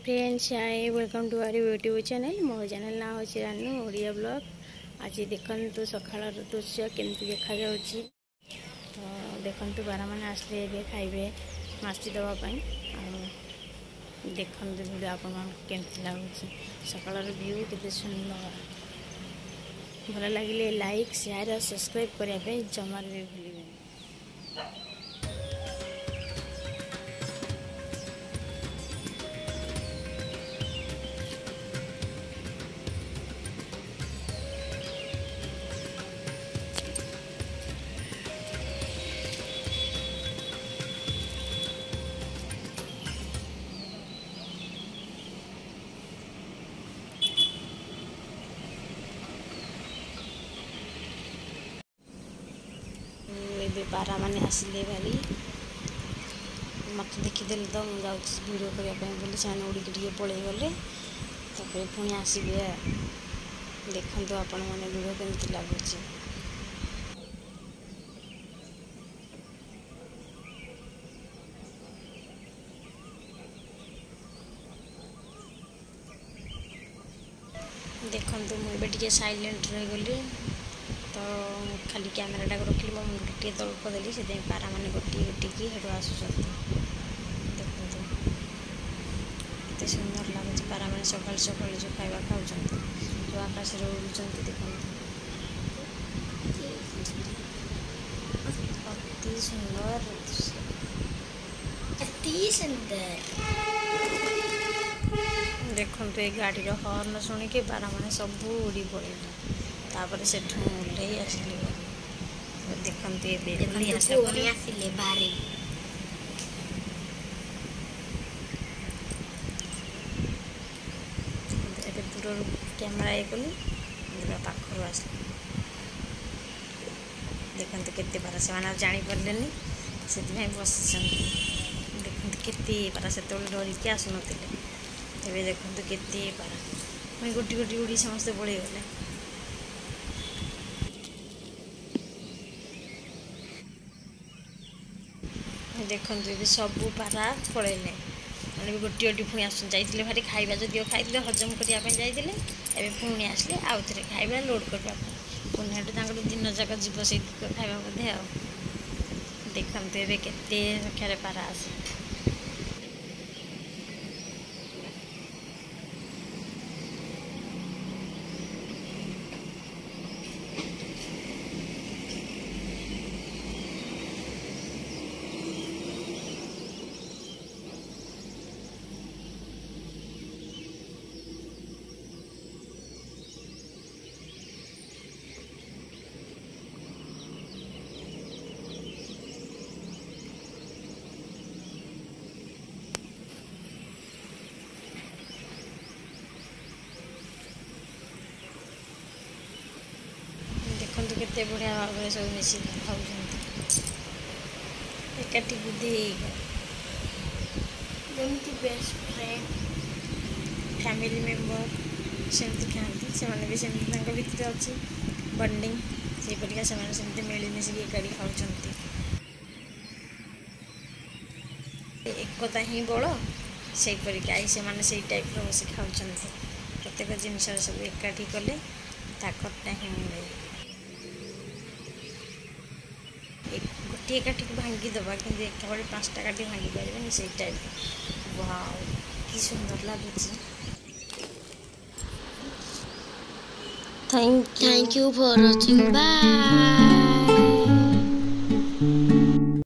Friends, hi welcome to our YouTube channel. मो channel ना हो रानू ओडिया ब्लॉग। आज देखु सकाल दृश्य केमती देखा जाउची। तो देखु बारा मैंने आसले ए खाइबे माछी देवाई। देखु वीडियो आप केमती लगुच सकाल व्यू केते सुंदर। भल लगे लाइक शेयर और सब्सक्राइब करने जमार भी भूलें। पारा मैंने आसिले भारी मत देखीदे तो मुझे वीडियो करने से उड़िकी टे पलि गले पुणी आसबे। देखो आपण मैंने वीडियो केमती लगुच। देखो मुझे साइलेंट रही गली तो खाली कैमेराटा को रखिली मो मुंड टे तौक देली से पारा मैंने गोटी गोटी हेटू आसुँच। देखो केते सुंदर लगुच पारा मैंने सकाल सकाल जो खाଇବା खाऊँ जो आकाश उड़ुंट। देखो अति सुंदर अति सुंदर। देखो ये गाड़ी हॉर्न शुणिकी पारा मैंने सब उड़ी पड़ेगा तापर से ओल्ले आसिले। देखते आसिले बारी दूर कैमेरा ये कली पाखर आस। देखते केते पारा से जापारे से बस। देखते केते पारा से डरिकी आसुन। तेरे देखते केते पारा मैं गोटी गोटी उड़ी समस्ते पड़े गले। देखो ये सब पारा पड़े मैंने भी गोटी गोटी पुणी आस जाइए भारी खाଇବା जदि खाई हजम करने जाइए पुणी आसले आउ थे खाଇବା लोड करने पुणी हेटू दिन जाक जीव से खाଇବା बोधे। देखते ये केते संख्यार पारा आस। देखो केते बढ़िया भाव में सब मिसिक खाऊँ एकाठी बुद्धि जमी बेस्ट फ्रेंड फैमिली मेंबर सेमती खाती से भी सेमती भितर अच्छी बंडिंग से परिका से मिलमिशिक एकाठी खाऊँ। एकता ही बड़ से परिका से टाइप बस खाऊँ। प्रत्येक जिनस सब एकाठी कले ताकतटा ही मिले। गोटे काठी भांगी दबा कि एक बड़े 5टा काठी भांगी पारे से टाइप। वाओ कि सुंदर लगुच। Thank you for watching. Bye.